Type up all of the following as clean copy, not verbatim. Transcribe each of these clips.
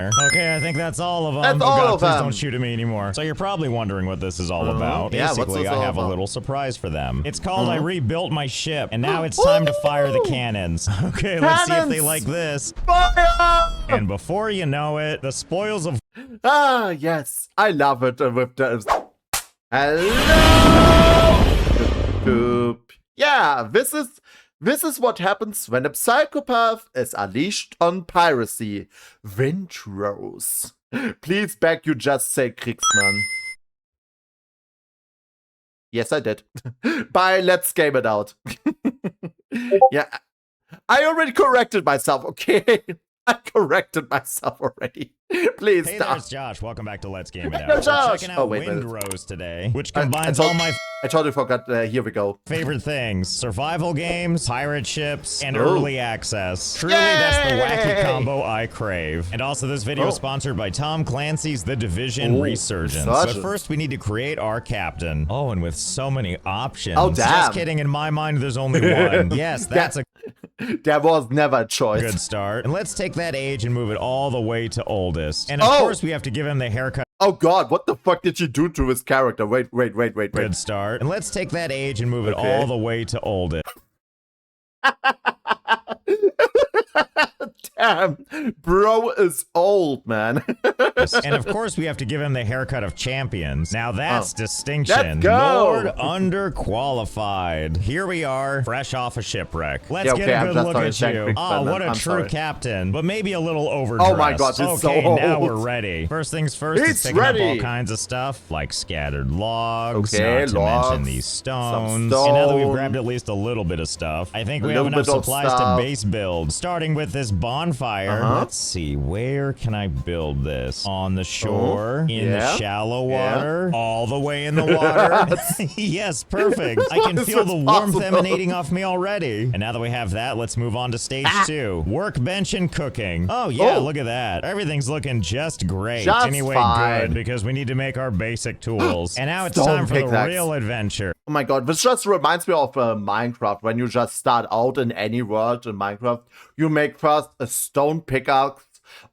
Okay, I think that's all of them. That's all of them. Please don't shoot at me anymore. So you're probably wondering what this is all about. Yeah, Basically, I have a little surprise for them. It's called I rebuilt my ship, and now it's time to fire the cannons. Okay, let's see if they like this. Fire! And before you know it, the spoils of... Ah, yes. I love it with the... Hello! Yeah, this is what happens when a psychopath is unleashed on piracy. Windrose. Please beg you just say Kriegsmann. Yes, I did. Bye, let's game it out. Yeah, I already corrected myself, okay? I corrected myself already. Please hey stop. Hey, there's Josh. Welcome back to Let's Game It Out. We're checking out Windrose today, which combines all my... I totally forgot. Here we go. Favorite things. Survival games, pirate ships, and early access. Truly, that's the wacky combo I crave. And also, this video is sponsored by Tom Clancy's The Division Resurgence. But first, we need to create our captain. Oh, and with so many options. Oh, damn. Just kidding. In my mind, there's only one. Yes, that's a... There was never a choice. Good start. And let's take that age and move it all the way to oldest. And of course, we have to give him the haircut. Oh god, what the fuck did you do to his character? Wait. Good start. And let's take that age and move it all the way to oldest. Damn, bro is old, man. And of course, we have to give him the haircut of champions. Now that's distinction. Let's go. Lord underqualified. Here we are, fresh off a shipwreck. Let's get a good look at you. Oh, what a true captain, but maybe a little overdressed. Oh my god, he's so old. Now we're ready. First things first, it's picking up all kinds of stuff, like scattered logs, not to mention these stones. And now that we've grabbed at least a little bit of stuff, I think we have enough supplies to base build. Starting with this bonfire. Let's see, where can I build this? On the shore, in the shallow water, all the way in the water. Yes, perfect. I can feel the warmth emanating off me already. And now that we have that, let's move on to stage 2. Workbench and cooking. Oh yeah, look at that. Everything's looking just great. Anyway, good, because we need to make our basic tools. And now it's time for the real adventure. Oh my god, this just reminds me of Minecraft. When you just start out in any world in Minecraft, you make first a stone pickaxe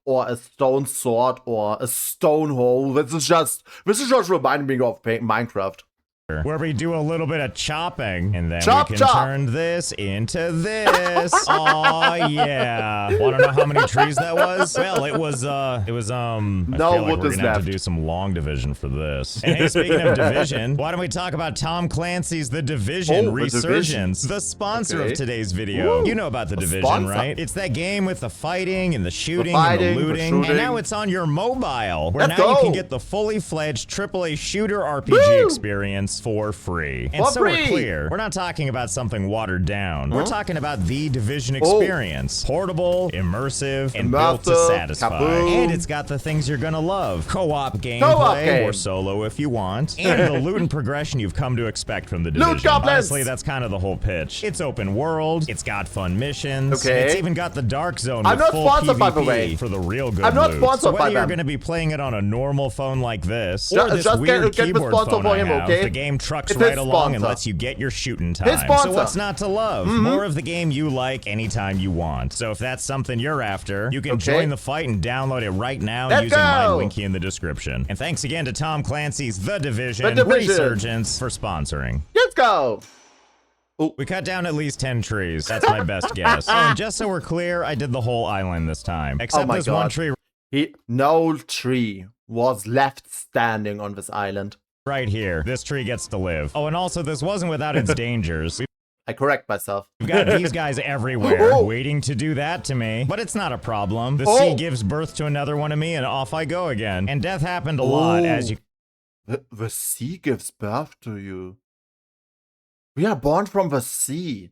or a stone sword or a stone hoe. This is just reminding me of Minecraft. Where we do a little bit of chopping, and then we can turn this into this. Oh yeah! Want to know how many trees that was? Well, it was I feel like we're gonna have to do some long division for this. And hey, speaking of division, why don't we talk about Tom Clancy's The Division Resurgence, the sponsor of today's video. You know about The Division, right? It's that game with the fighting and the shooting and the looting, and now it's on your mobile, where now you can get the fully fledged AAA shooter RPG experience for free. And so we're clear, we're not talking about something watered down. We're talking about the Division experience. Portable, immersive, and built to satisfy. And it's got the things you're gonna love. Co-op gameplay, or solo if you want. And the loot and progression you've come to expect from the Division. Honestly, that's kind of the whole pitch. It's open world, it's got fun missions, it's even got the dark zone with full PvP for the real good loot. So whether you're gonna be playing it on a normal phone like this, or this weird keyboard phone I have, the game trucks right along and lets you get your shooting time. So what's not to love? More of the game you like anytime you want. So if that's something you're after, you can join the fight and download it right now using my linky in the description. And thanks again to Tom Clancy's The Division Resurgence for sponsoring. Let's go! We cut down at least 10 trees. That's my best guess. And just so we're clear, I did the whole island this time. Except this one tree. No tree was left standing on this island. Right here. This tree gets to live. Oh, and also this wasn't without its dangers. I correct myself. We've got these guys everywhere waiting to do that to me, but it's not a problem. The sea gives birth to another one of me and off I go again. And death happened a lot as you... The sea gives birth to you. We are born from the sea.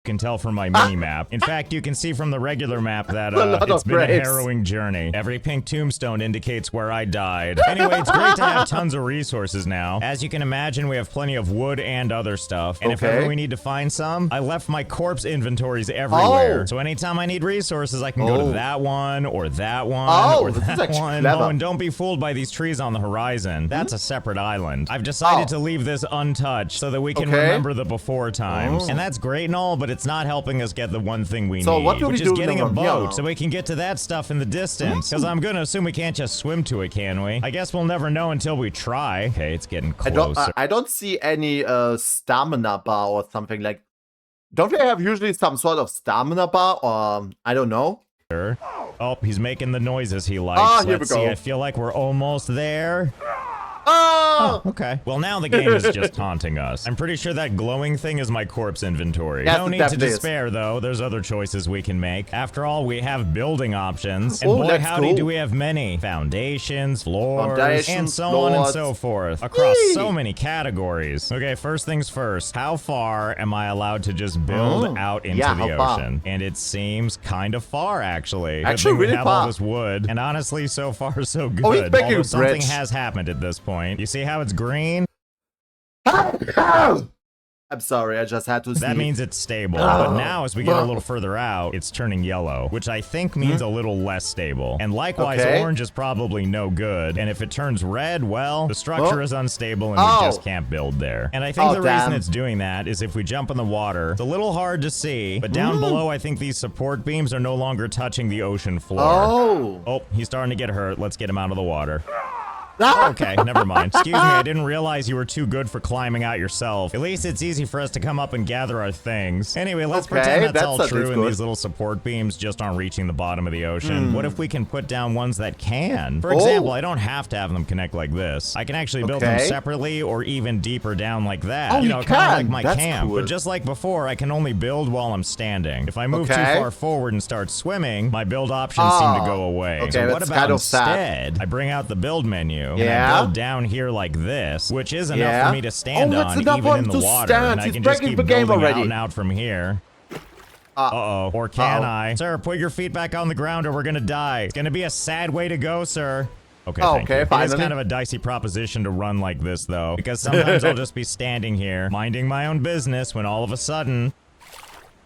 Can tell from my mini-map. In fact, you can see from the regular map that it's been a harrowing journey. Every pink tombstone indicates where I died. Anyway, it's great to have tons of resources now. As you can imagine, we have plenty of wood and other stuff. And if ever we need to find some, I left my corpse inventories everywhere. So anytime I need resources, I can go to that one, or that one, or that one. Oh, and don't be fooled by these trees on the horizon. That's a separate island. I've decided to leave this untouched so that we can remember the before times. And that's great and all, but it's not helping us get the one thing we So need, what do we which do is getting a from here? boat so we can get to that stuff in the distance. Because I'm gonna assume we can't just swim to it, can we? I guess we'll never know until we try. Okay, it's getting closer. I don't see any stamina bar or something like. Don't they have usually some sort of stamina bar or I don't know? Oh, he's making the noises he likes. Ah, here Let's we go. see. I feel like we're almost there. Oh! Okay. Well, now the game is just taunting us. I'm pretty sure that glowing thing is my corpse inventory. Yes, No need to despair, though. There's other choices we can make. After all, we have building options. And boy, howdy, do we have many. Foundations, floors, and so on and so forth. Across so many categories. Okay, first things first. How far am I allowed to just build out into the ocean? And it seems kind of far, actually. Actually, really we have far. all this wood. And honestly, so far, so good. Oh, he's making Although a something bridge. has happened at this point. You see how it's green? I'm sorry, I just had to see. That means it's stable. But now, as we get a little further out, it's turning yellow, which I think means a little less stable. And likewise, orange is probably no good. And if it turns red, well, the structure is unstable and we just can't build there. And I think the reason it's doing that is if we jump in the water, it's a little hard to see, but down below, I think these support beams are no longer touching the ocean floor. Oh, he's starting to get hurt. Let's get him out of the water. Okay, never mind. Excuse me, I didn't realize you were too good for climbing out yourself. At least it's easy for us to come up and gather our things. Anyway, let's pretend that's all true and these little support beams just aren't reaching the bottom of the ocean. What if we can put down ones that can? For example, I don't have to have them connect like this. I can actually build them separately or even deeper down like that. You know, kind of like my camp. But just like before, I can only build while I'm standing. If I move too far forward and start swimming, my build options seem to go away. So what about instead, I bring out the build menu. And I build down here like this, which is enough for me to stand on even in the water. And I can just keep building out and out from here. Uh-oh. Or can I? Sir, put your feet back on the ground or we're gonna die. It's gonna be a sad way to go, sir. Okay, thank you. It's kind of a dicey proposition to run like this, though, because sometimes I'll just be standing here, minding my own business, when all of a sudden...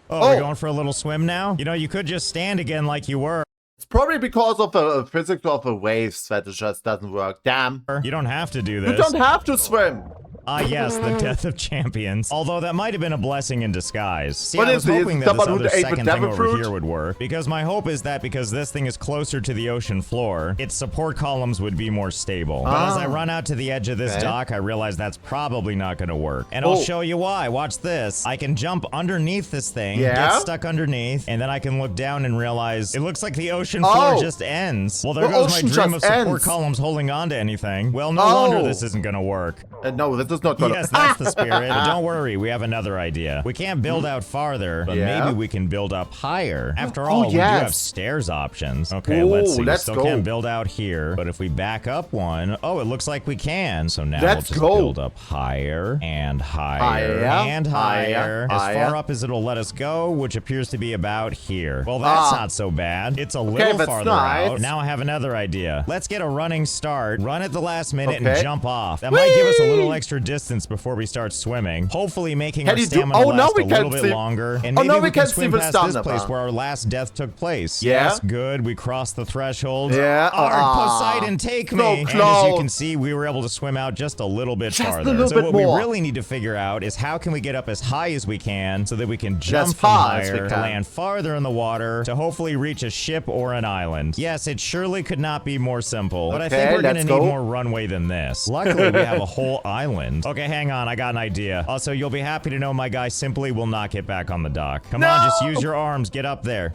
Oh, we're going for a little swim now? You know, you could just stand again like you were. It's probably because of the physics of the waves that it just doesn't work. Damn. You don't have to do this. You don't have to swim. Ah, yes, the death of champions. Although that might have been a blessing in disguise. See, What I was is hoping that this other second thing over fruit? here would work. Because my hope is that because this thing is closer to the ocean floor, its support columns would be more stable. But as I run out to the edge of this dock, I realize that's probably not going to work. And I'll show you why. Watch this. I can jump underneath this thing, get stuck underneath, and then I can look down and realize it looks like the ocean floor just ends. Well, there goes my dream of support columns holding on to anything. Well, no wonder this isn't going to work. No, this is not gonna... Yes, that's the spirit. But don't worry, we have another idea. We can't build out farther, but maybe we can build up higher. After all, we do have stairs options. Okay, let's see. We still can't build out here, but if we back up one, it looks like we can. So now we'll just build up higher and higher and higher. As far up as it'll let us go, which appears to be about here. Well, that's not so bad. It's a little farther out. Now I have another idea. Let's get a running start, run at the last minute, and jump off. That might give us a little extra distance before we start swimming, hopefully making our stamina last a little bit longer, and maybe we can swim past this place where our last death took place. Yes, good, we crossed the threshold. Poseidon, take me! And as you can see, we were able to swim out just a little bit farther. So what we really need to figure out is how can we get up as high as we can so that we can jump from higher to land farther in the water to hopefully reach a ship or an island. Yes, it surely could not be more simple, but I think we're gonna need more runway than this. Luckily, we have a whole island. Okay, hang on, I got an idea. Also, you'll be happy to know my guy simply will not get back on the dock. Come on, just use your arms, get up there.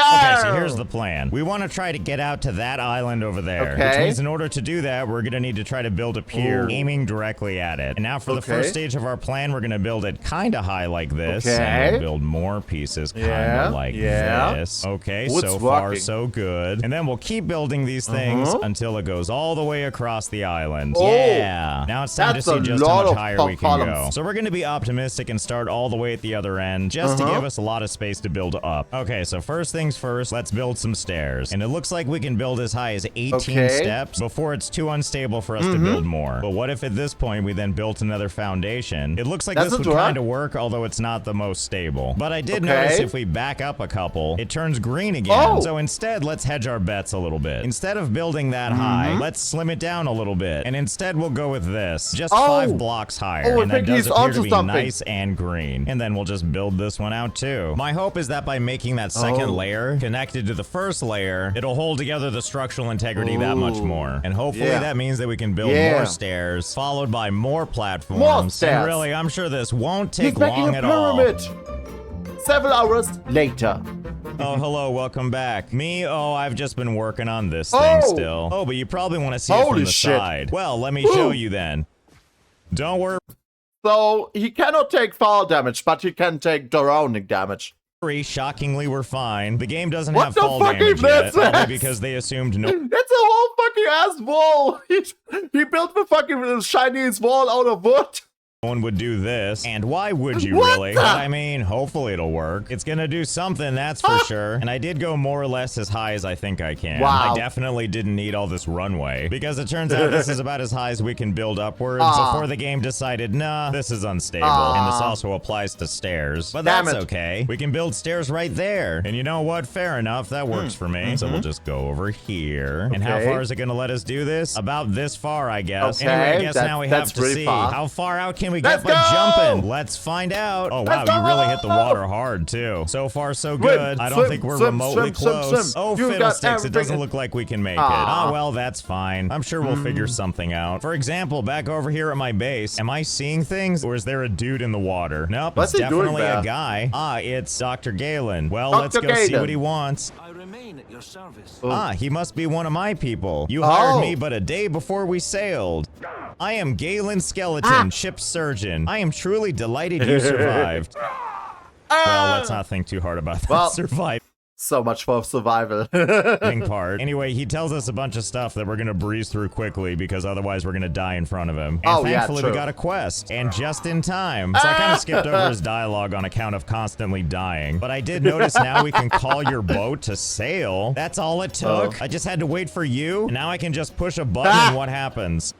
Okay, so here's the plan. We want to try to get out to that island over there. Which means in order to do that, we're going to need to try to build a pier aiming directly at it. And now for the first stage of our plan, we're going to build it kind of high like this. And we'll build more pieces kind of like this. Okay, so far so good. And then we'll keep building these things until it goes all the way across the island. Yeah. Now it's time to see just how much higher we can go. So we're going to be optimistic and start all the way at the other end just to give us a lot of space to build up. Okay, so first thing things first, let's build some stairs. And it looks like we can build as high as 18 steps before it's too unstable for us to build more. But what if at this point we then built another foundation? It looks like this would kind of work, although it's not the most stable. But I did notice if we back up a couple, it turns green again. So instead, let's hedge our bets a little bit. Instead of building that high, let's slim it down a little bit. And instead, we'll go with this. Just 5 blocks higher. And that does appear to be nice and green. And then we'll just build this one out too. My hope is that by making that second layer connected to the first layer, it'll hold together the structural integrity that much more. And hopefully that means that we can build more stairs, followed by more platforms. More stairs. And really, I'm sure this won't take long at all. Several hours later. Oh, hello, welcome back. Me? Oh, I've just been working on this thing still. Oh, but you probably want to see it from the side. Well, let me show you then. Don't worry. So, he cannot take fall damage, but he can take drowning damage. Shockingly, we're fine. The game doesn't have fall damage yet, probably because they assumed no. It's a whole fucking ass wall. He built the fucking shiniest wall out of wood. No one would do this. And why would you really? But I mean, hopefully it'll work. It's gonna do something, that's for sure. And I did go more or less as high as I think I can. I definitely didn't need all this runway because it turns out this is about as high as we can build upwards before the game decided, nah, this is unstable. And this also applies to stairs. But that's okay. We can build stairs right there. And you know what? Fair enough. That works for me. So we'll just go over here. And how far is it gonna let us do this? About this far, I guess. Anyway, I guess now we have to see how far out can we get by jumping? Let's find out. Oh, wow, you really hit the water hard, too. So far, so good. I don't think we're remotely close. Oh, fiddlesticks, it doesn't look like we can make it. Oh, well, that's fine. I'm sure we'll figure something out. For example, back over here at my base, am I seeing things, or is there a dude in the water? Nope, it's definitely a guy. It's Dr. Galen. Well, let's go see what he wants. I remain at your service. He must be one of my people. You hired me but a day before we sailed. I am Galen Skeleton, ship surgeon. I am truly delighted you survived. Well, let's not think too hard about that. Survive. So much for survival. Part. Anyway, he tells us a bunch of stuff that we're gonna breeze through quickly because otherwise we're gonna die in front of him. And thankfully we got a quest, and just in time. So I kind of skipped over his dialogue on account of constantly dying. But I did notice now we can call your boat to sail. That's all it took. I just had to wait for you, and now I can just push a button and what happens?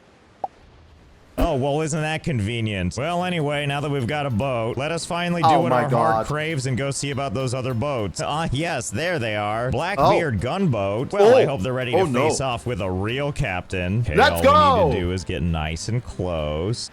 Oh, well, isn't that convenient? Well, anyway, now that we've got a boat, let us finally do what our heart craves and go see about those other boats. Yes, there they are. Blackbeard gunboat. Well, I hope they're ready to face off with a real captain. Okay, let's go! All we need to do is get nice and close.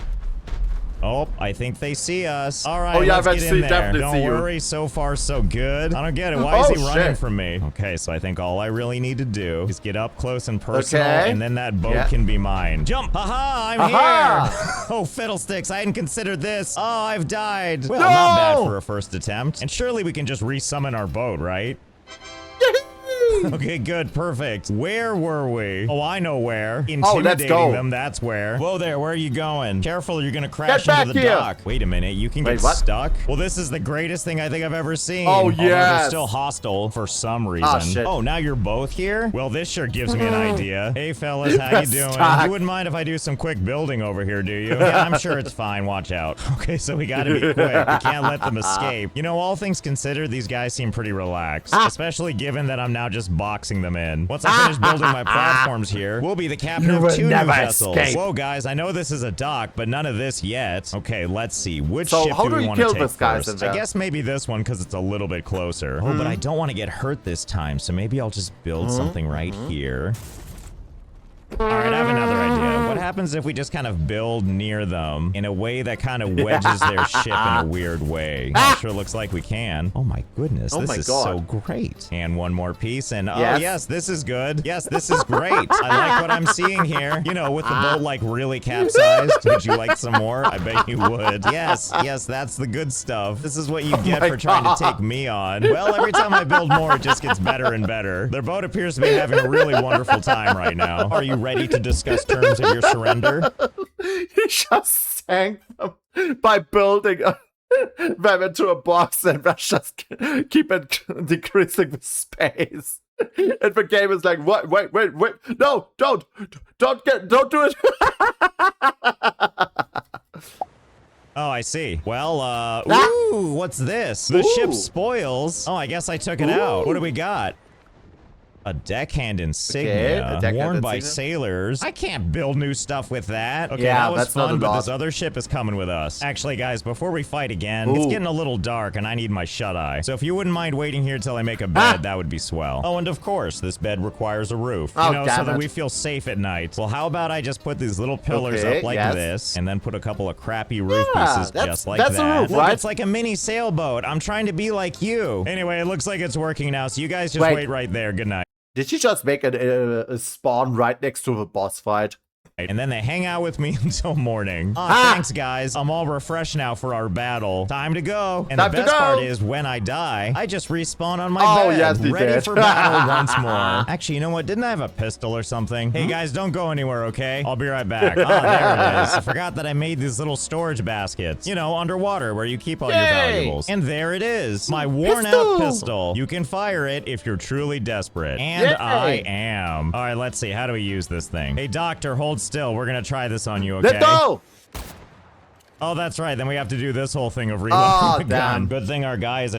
Oh, I think they see us. All right, let's get in there. Don't worry, so far so good. I don't get it. Why is he running from me? Okay, so I think all I really need to do is get up close and personal, and then that boat can be mine. Jump! Haha, I'm here! Oh, fiddlesticks, I hadn't considered this. Oh, I've died. Well, not bad for a first attempt. And surely we can just resummon our boat, right? Okay, good, perfect. Where were we? Oh, I know where. Intimidating them, that's where. Whoa there, where are you going? Careful, you're gonna crash into the dock. Wait a minute, you can get stuck? Well, this is the greatest thing I think I've ever seen. Oh, yeah. They're still hostile for some reason. Oh, now you're both here? Well, this sure gives me an idea. Hey, fellas, how you doing? You wouldn't mind if I do some quick building over here, do you? Yeah, I'm sure it's fine, watch out. Okay, so we gotta be quick. We can't let them escape. You know, all things considered, these guys seem pretty relaxed, especially given that I'm now just boxing them in. Once I finish building my platforms here, we'll be the captain of 2 new vessels. Whoa, guys, I know this is a dock, but none of this yet. Okay, let's see. Which ship do we want to take first? I guess maybe this one because it's a little bit closer. Oh, but I don't want to get hurt this time, so maybe I'll just build something right here. All right, I have another idea. What happens if we just kind of build near them in a way that kind of wedges their ship in a weird way? It sure looks like we can. Oh my goodness, this is so great. And one more piece, and oh yes, this is good. Yes, this is great. I like what I'm seeing here. You know, with the boat like really capsized. Would you like some more? I bet you would. Yes, yes, that's the good stuff. This is what you get for trying to take me on. Well, every time I build more, it just gets better and better. Their boat appears to be having a really wonderful time right now. Are you ready to discuss terms of your surrender? He just sank them by building them into a box and just keep it decreasing the space. And the game is like, what? Wait, no, don't do it. Oh, I see. Well, ooh, what's this? The ship spoils. Oh, I guess I took it out. What do we got? A deckhand insignia worn by sailors. I can't build new stuff with that. Okay, yeah, that was that's fun, not but this other ship is coming with us. Actually, guys, before we fight again, it's getting a little dark and I need my shut-eye. So if you wouldn't mind waiting here till I make a bed, that would be swell. Oh, and of course, this bed requires a roof. You know, so that we feel safe at night. Well, how about I just put these little pillars up like this, and then put a couple of crappy roof pieces just like that. That's a roof, Look, right? it's like a mini sailboat. I'm trying to be like you. Anyway, it looks like it's working now, so you guys just wait right there. Good night. Did she just make a spawn right next to the boss fight? And then they hang out with me until morning. Thanks, guys. I'm all refreshed now for our battle. Time to go. And the best part is, when I die, I just respawn on my bed, ready for battle once more. Actually, you know what? Didn't I have a pistol or something? Hey, guys, don't go anywhere, okay? I'll be right back. Ah, there it is. I forgot that I made these little storage baskets. You know, underwater, where you keep all your valuables. And there it is. My worn-out pistol. You can fire it if you're truly desperate. And I am. All right, let's see. How do we use this thing? Hey, doctor, hold still. We're gonna try this on you, okay? Let's go! Oh, that's right. Then we have to do this whole thing of reloading the gun. Good thing our guy is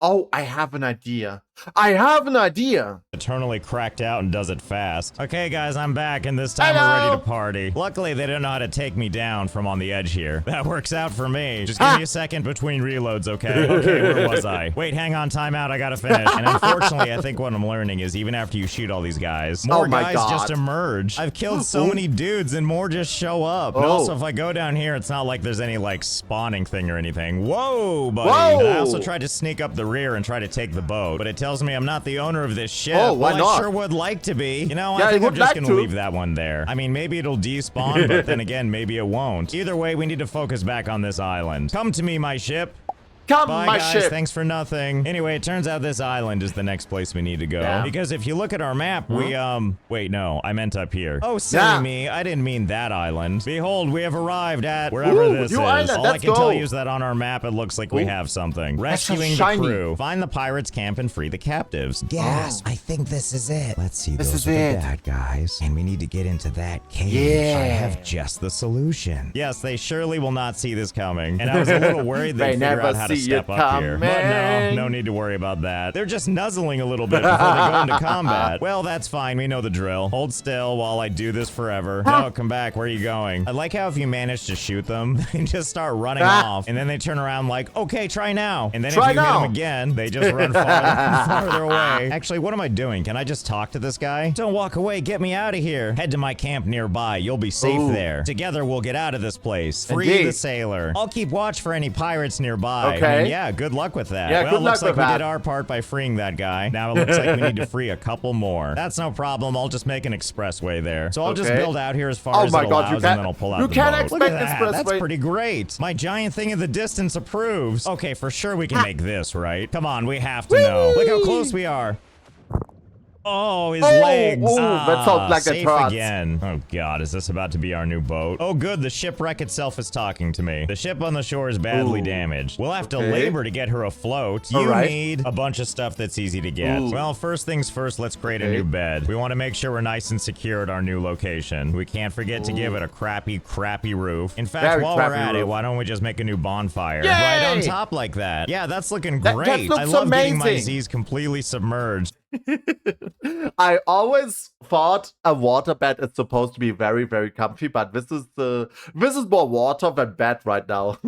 Oh, I have an idea. I have an idea. Eternally cracked out and does it fast. Okay, guys, I'm back, and this time we're ready to party. Luckily, they don't know how to take me down from on the edge here. That works out for me. Just give me a second between reloads, okay? Okay, where was I? Wait, hang on, time out. I gotta finish. And unfortunately, I think what I'm learning is even after you shoot all these guys, more guys just emerge. I've killed so many dudes, and more just show up. And also, if I go down here, it's not like there's any, like, spawning thing or anything. Whoa, buddy. I also tried to sneak up the rear and try to take the boat, but it tells me I'm not the owner of this ship. Oh, why not? I sure would like to be. You know, I think I'm just gonna leave that one there. I mean, maybe it'll despawn, but then again, maybe it won't. Either way, we need to focus back on this island. Come to me, my ship. Come, Bye, my guys. ship. Thanks for nothing. Anyway, it turns out this island is the next place we need to go. Because if you look at our map, we, wait, no, I meant up here. Oh, silly me. I didn't mean that island. Behold, we have arrived at wherever this is. All I can tell you is that on our map, it looks like we have something. Rescuing the crew. Find the pirates' camp and free the captives. Yes, I think this is it. Let's see, those are the bad guys. And we need to get into that cage. I have just the solution. Yes, they surely will not see this coming. And I was a little worried they'd figure out how to step up here. But no need to worry about that. They're just nuzzling a little bit before they go into combat. Well, that's fine. We know the drill. Hold still while I do this forever. No, come back. Where are you going? I like how if you manage to shoot them, they just start running off. And then they turn around like, okay, try now. And then if you hit them again, they just run farther and farther away. Actually, what am I doing? Can I just talk to this guy? Don't walk away. Get me out of here. Head to my camp nearby. You'll be safe there. Together, we'll get out of this place. Free the sailor. I'll keep watch for any pirates nearby. Okay. I mean, yeah, good luck with that. Yeah, well, it looks like we did our part by freeing that guy. Now it looks like we need to free a couple more. That's no problem. I'll just make an expressway there. So I'll just build out here as far as it allows, and then I'll pull out the boat. Look at that. That's pretty great. My giant thing in the distance approves. Okay, for sure we can make this, right? Come on, we have to know. Look how close we are. Oh, his legs. That sounds like safe a trot. again. Oh, God, is this about to be our new boat? Oh, good, the shipwreck itself is talking to me. The ship on the shore is badly damaged. We'll have to labor to get her afloat. You need a bunch of stuff that's easy to get. Well, first things first, let's create a new bed. We want to make sure we're nice and secure at our new location. We can't forget to give it a crappy roof. In fact, while we're at it, why don't we just make a new bonfire right on top like that? Yeah, that's looking great. I love getting my Z's completely submerged. I always thought a waterbed is supposed to be very, very comfy, but this is more water than bed right now.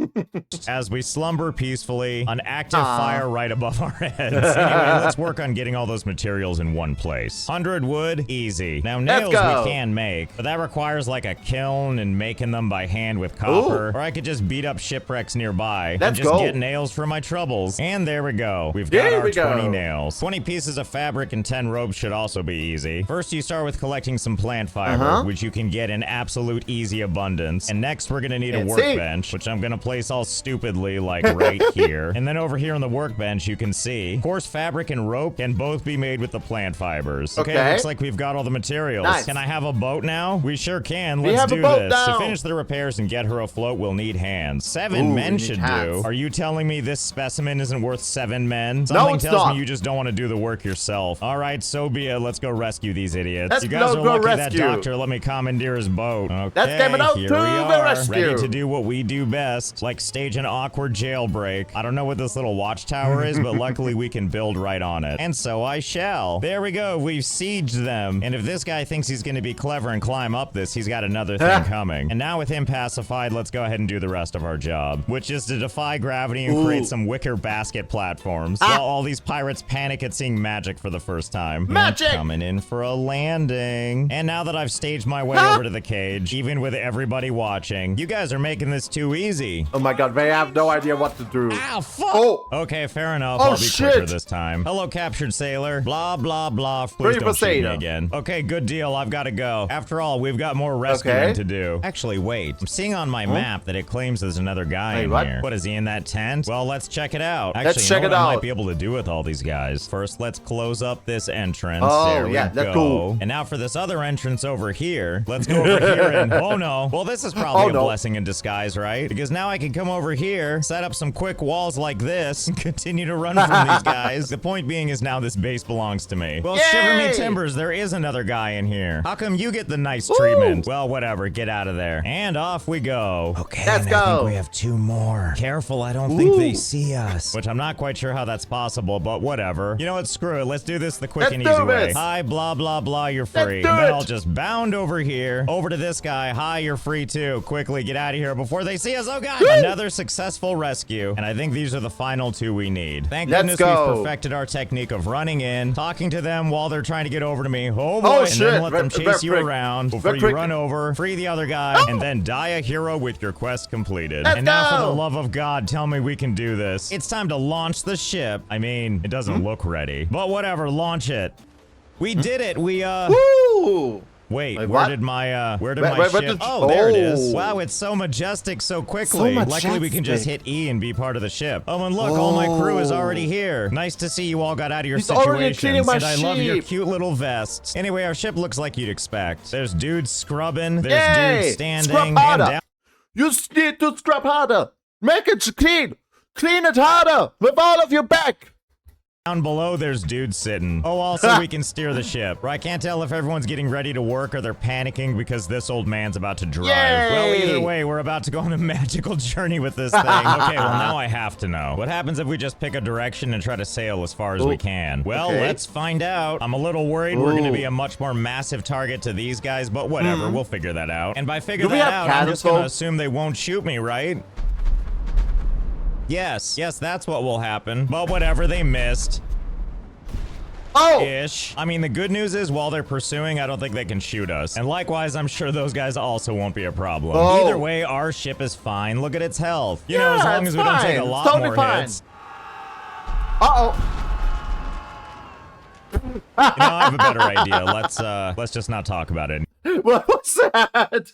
As we slumber peacefully, an active fire right above our heads. Anyway, let's work on getting all those materials in one place. 100 wood, easy. Now nails we can make, but that requires like a kiln and making them by hand with copper. Or I could just beat up shipwrecks nearby and just get nails for my troubles. And there we go. We've got our 20 nails. 20 pieces of fabric and 10 ropes should also be easy. First, you start with collecting some plant fiber, which you can get in absolute easy abundance. And next, we're gonna need a workbench, which I'm gonna place all stupidly like right here. And then over here on the workbench, you can see coarse fabric and rope can both be made with the plant fibers. Okay, looks like we've got all the materials. Can I have a boat now? We sure can. Let's do this. To finish the repairs and get her afloat, we'll need hands. 7 men should do. Are you telling me this specimen isn't worth 7 men? Something tells me you just don't want to do the work yourself. All right, so be it. Let's go rescue these idiots. idiots. Let's You guys go are lucky rescue. that doctor let me commandeer his boat. Okay, Let's get it out here to we the are, rescue. ready to do what we do best, like stage an awkward jailbreak. I don't know what this little watchtower is, but luckily we can build right on it. And so I shall. There we go. We've sieged them. And if this guy thinks he's going to be clever and climb up this, he's got another thing coming. And now with him pacified, let's go ahead and do the rest of our job, which is to defy gravity and create some wicker basket platforms while all these pirates panic at seeing magic for the first time. Magic! Coming in for a landing. And now that I've staged my way over to the cage, even with everybody watching, you guys are making this too easy. Oh my god, they have no idea what to do. Ow, fuck! Oh. Okay, fair enough. Oh, I'll be quicker shit. this time. Hello, captured sailor. Blah, blah, blah. Please Pretty don't shoot me potato. again. Okay, good deal. I've got to go. After all, we've got more rescuing Okay. to do. Actually, wait. I'm seeing on my map that it claims there's another guy Wait, in what? here. What, is he in that tent? Well, let's check it out. Actually, Let's you know check what it I out. might be able to do with all these guys. First, let's close up this entrance. Oh, there yeah, we that's go. cool. And now for this other entrance over here. Let's go over here and... Oh, no. Well, this is probably a blessing in disguise, right? Because now I can come over here, set up some quick walls like this, and continue to run from these guys. The point being is now this base belongs to me. Well, shiver me timbers, there is another guy in here. How come you get the nice treatment? Well, whatever, get out of there. And off we go. Okay, Let's and I think go. we have 2 more. Careful, I don't Think they see us. which I'm not quite sure how that's possible, but whatever. You know what, screw it. Let's do this the quick Let's and do easy way. this. Hi, blah, blah, blah, you're Let's free. do And then it. I'll just bound over here, over to this guy. Hi, you're free too. Quickly, get out of here before they see us. Oh, God. Another successful rescue. And I think these are the final 2 we need. Thank Let's goodness go. we've perfected our technique of running in, talking to them while they're trying to get over to me. Oh, boy. Oh, and shit. then let them chase you Quick. around before you Quick. run over, free the other guy, and then die a hero with your quest completed. Let's and now for go. the love of God, tell me we can do this. It's time to launch the ship. I mean, it doesn't look ready, but whatever, launch it. We did it. We, Woo! wait, Wait, where what? did my Where ship? did- Oh, there it is. Oh. Wow, it's so majestic so quickly. Luckily, we can just hit majestic. E and be part of the ship. Oh, and look, all my crew is already here. Nice to see you all got out of your He's already cleaning situations. my And I love your sheep. cute little vests. Anyway, our ship looks like you'd expect. There's dudes scrubbing, there's Yay! dudes standing, Scrub and harder. down. You need to scrub harder. Make it clean. Clean it harder with all of your back. Down below, there's dudes sitting. Oh, also, we can steer the ship. I can't tell if everyone's getting ready to work or they're panicking because this old man's about to drive. Yay! Well, either way, we're about to go on a magical journey with this thing. Okay, well, now I have to know. What happens if we just pick a direction and try to sail as far as we can? Well, okay. let's find out. I'm a little worried we're going to be a much more massive target to these guys, but whatever, we'll figure that out. And by figure Do we that have out, I'm just going to cannons, assume they won't shoot me, right? Yes, that's what will happen. But whatever, they missed. Oh! Ish. I mean, the good news is while they're pursuing, I don't think they can shoot us. And likewise, I'm sure those guys also won't be a problem. Oh. Either way, our ship is fine. Look at its health. You know, Yeah, as long it's as we don't take a fine. lot It's totally more fine. hits. Uh-oh. You know, I have a better idea. Let's just not talk about it What was that?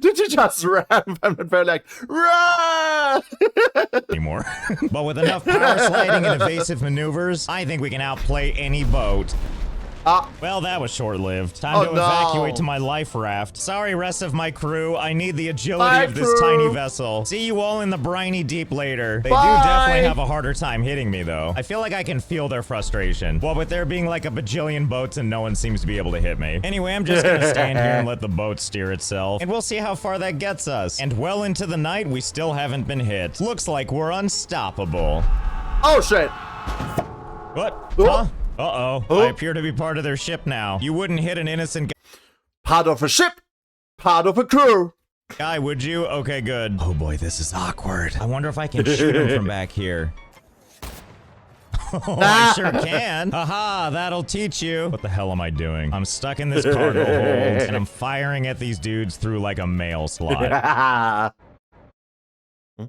Did you just run? And they're like, run! anymore. But with enough power sliding and evasive maneuvers, I think we can outplay any boat. Well, that was short-lived. Time Oh, to no. evacuate to my life raft. Sorry, rest of my crew. I need the agility Bye, of this crew. tiny vessel. See you all in the briny deep later. They Bye. do definitely have a harder time hitting me, though. I feel like I can feel their frustration. Well, with there being like a bajillion boats and no one seems to be able to hit me. Anyway, I'm just gonna stand here and let the boat steer itself. And we'll see how far that gets us. And well into the night, we still haven't been hit. Looks like we're unstoppable. Oh, shit. What? Oh. Huh? Uh-oh. Oh. I appear to be part of their ship now. You wouldn't hit an innocent Part of a ship. Part of a crew. guy, would you? Okay, good. Oh boy, this is awkward. I wonder if I can shoot him from back here. Oh, I sure can. Haha, that'll teach you. What the hell am I doing? I'm stuck in this cargo hold, and I'm firing at these dudes through like a mail slot.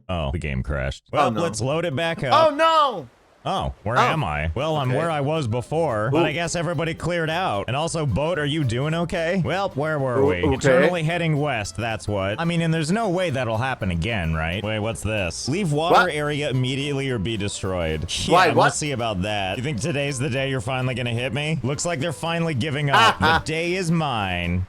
Oh, the game crashed. Well, no. let's load it back Oh, up. no. Oh, where am I? Well, I'm Okay. where I was before, but Ooh. I guess everybody cleared out. And also, boat, are you doing okay? Well, where were Ooh, we? okay. Eternally heading west, that's what. I mean, and there's no way that'll happen again, right? Wait, what's this? Leave water What? area immediately or be destroyed. Yeah, Why, we'll what? see about that. You think today's the day you're finally gonna hit me? Looks like they're finally giving up. The day is mine.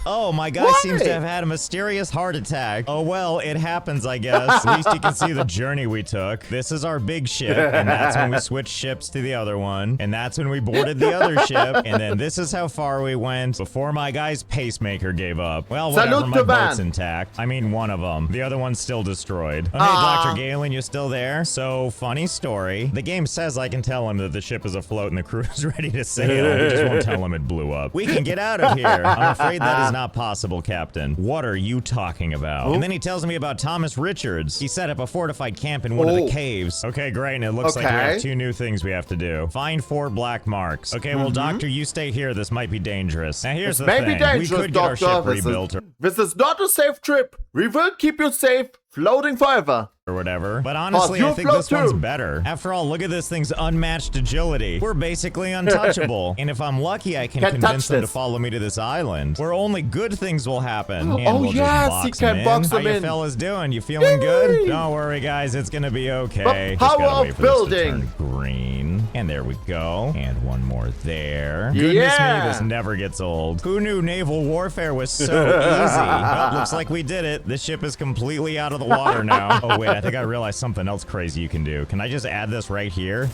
Oh, my guy seems to have had a mysterious heart attack. Oh, well, it happens, I guess. At least you can see the journey we took. This is our big ship, and that's when we switched ships to the other one, and that's when we boarded the other ship, and then this is how far we went before my guy's pacemaker gave up. Well, whatever, my boat's intact. I mean, one of them. The other one's still destroyed. Oh, hey, Dr. Galen, you still there? So, funny story. The game says I can tell him that the ship is afloat and the crew is ready to sail. He just won't tell him it blew up. We can get out of here. I'm afraid that is not possible, Captain. What are you talking about? And then he tells me about Thomas Richards. He set up a fortified camp in one of the caves. Okay, great, and it looks like we have 2 new things we have to do. Find 4 black marks. Okay, well, Doctor, you stay here. This might be dangerous. Now, here's the thing. We could get our ship rebuilt. This is not a safe trip. We will keep you safe, floating forever. Or whatever. But honestly, I think this one's better. After all, look at this thing's unmatched agility. We're basically untouchable. And if I'm lucky, I can convince them to follow me to this island, where only good things will happen. And we'll just he can box them in. How you fellas doing? You feeling good? Don't worry, guys. It's gonna be okay. The power of building. Green. And there we go. And one more there. Goodness me, this never gets old. Who knew naval warfare was so easy? Well, looks like we did it. This ship is completely out of the water now. Oh, wait. I think I realized something else crazy you can do. Can I just add this right here?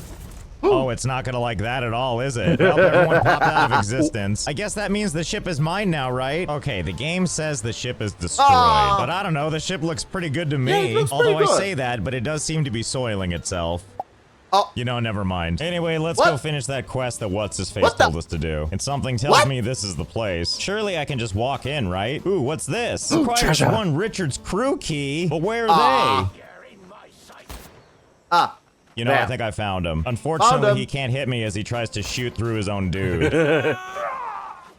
Oh, it's not gonna like that at all, is it? Well, everyone popped out of existence. I guess that means the ship is mine now, right? Okay, the game says the ship is destroyed. But I don't know, the ship looks pretty good to me. Although I say that, but it does seem to be soiling itself. Oh. You know, never mind. Anyway, let's go finish that quest that What's-His-Face told us to do. And something tells me this is the place. Surely I can just walk in, right? Ooh, what's this? Requires 1 Richards crew key. But where are they? You know, I think I found him. Unfortunately, he can't hit me as he tries to shoot through his own dude.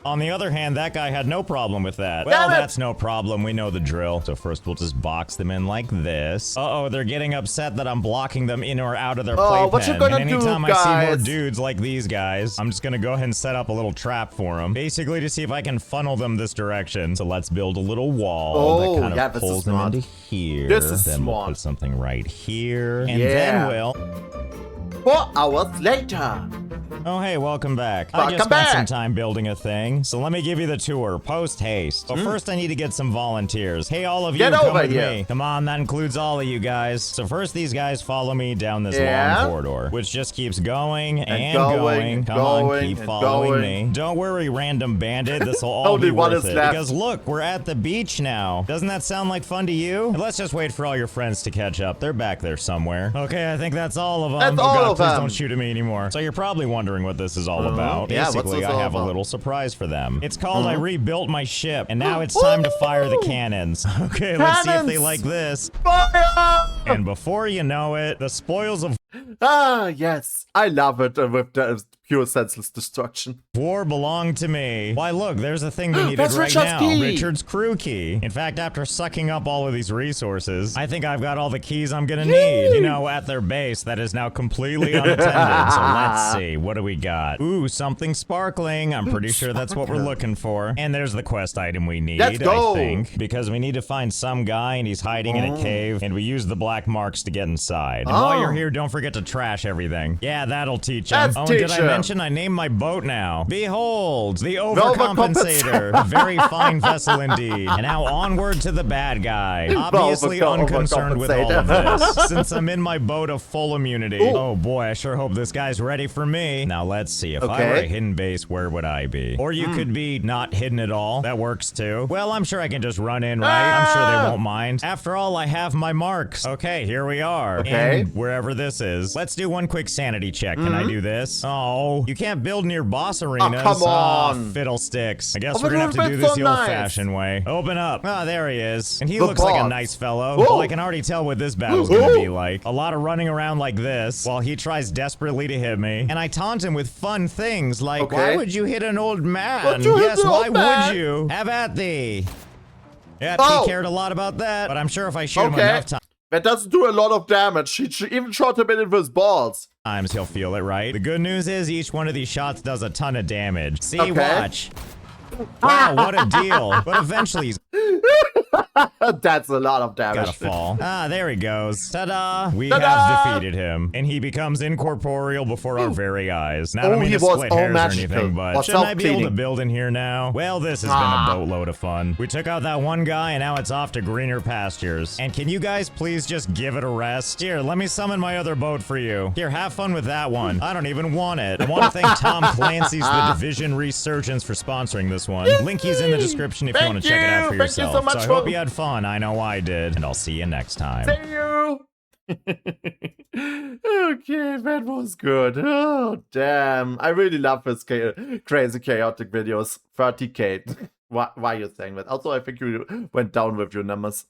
On the other hand, that guy had no problem with that. Well, that's no problem. We know the drill. So first, we'll just box them in like this. Uh-oh, they're getting upset that I'm blocking them in or out of their playpen. What you gonna do, anytime I see more dudes like these guys, I'm just gonna go ahead and set up a little trap for them. Basically, to see if I can funnel them this direction. So let's build a little wall that kind of pulls them into here. Then we'll put something right here. And then we'll... 4 hours later. Oh, hey, welcome back. I just spent some time building a thing, so let me give you the tour, post-haste. But first, I need to get some volunteers. Hey, all of you, come with me. Come on, that includes all of you guys. So first, these guys follow me down this long corridor, which just keeps going and going. Come on, keep following me. Don't worry, random bandit, this will all be worth it. Because look, we're at the beach now. Doesn't that sound like fun to you? Let's just wait for all your friends to catch up. They're back there somewhere. Okay, I think that's all of them. That's all of them. Please don't shoot at me anymore. So you're probably wondering what this is all about. Basically, I have a little surprise for them. It's called I rebuilt my ship, and now it's time to fire the cannons. Okay, let's see if they like this. Fire! And before you know it, the spoils of yes. I love it with the pure senseless destruction. war belong to me. Why, look, there's a thing we needed right now. Richard's crew key. In fact, after sucking up all of these resources, I think I've got all the keys I'm gonna need. You know, at their base that is now completely unattended. So let's see, what do we got? Ooh, something sparkling. I'm pretty sure that's what we're looking for. And there's the quest item we need, I think. Because we need to find some guy and he's hiding in a cave, and we use the black marks to get inside. And while you're here, don't forget to trash everything. Yeah, that'll teach him. Oh, and did I mention I named my boat now? Behold, the Overcompensator. A very fine vessel indeed. And now onward to the bad guy. Obviously unconcerned with all of this, since I'm in my boat of full immunity. Oh boy, I sure hope this guy's ready for me. Now let's see, if I were a hidden base, where would I be? Or you could be not hidden at all. That works too. Well, I'm sure I can just run in, right? I'm sure they won't mind. After all, I have my marks. Okay, here we are. And wherever this is. Let's do one quick sanity check. Can I do this? Oh, you can't build near boss arenas. Oh, come on. Fiddlesticks. I guess we're gonna have to do this the old-fashioned way. Open up. Ah, there he is. And he looks like a nice fellow. Well, I can already tell what this battle's gonna be like. A lot of running around like this while he tries desperately to hit me. And I taunt him with fun things like, why would you hit an old man? Yes, why would you? Have at thee. Yep, he cared a lot about that, but I'm sure if I shoot him enough times, that doesn't do a lot of damage. He even shot him in with his balls. He'll feel it, right? The good news is each one of these shots does a ton of damage. See, watch. Wow, what a deal. But eventually he's... That's a lot of damage. Gotta fall. Ah, there he goes. Ta-da! We have defeated him, and he becomes incorporeal before our very eyes. Now, I don't mean to split hairs or anything, but shouldn't I be able to build in here now? Well, this has been a boatload of fun. We took out that one guy, and now it's off to greener pastures. And can you guys please just give it a rest? Here, let me summon my other boat for you. Here, have fun with that one. I don't even want it. I want to thank Tom Clancy's The Division Resurgence for sponsoring this one. Link is in the description if you want to check it out for yourself. So I hope you had fun. I know I did. And I'll see you next time. See you! Okay, that was good. Oh, damn. I really love his crazy, chaotic videos. 30k. Why are you saying that? Also, I think you went down with your numbers.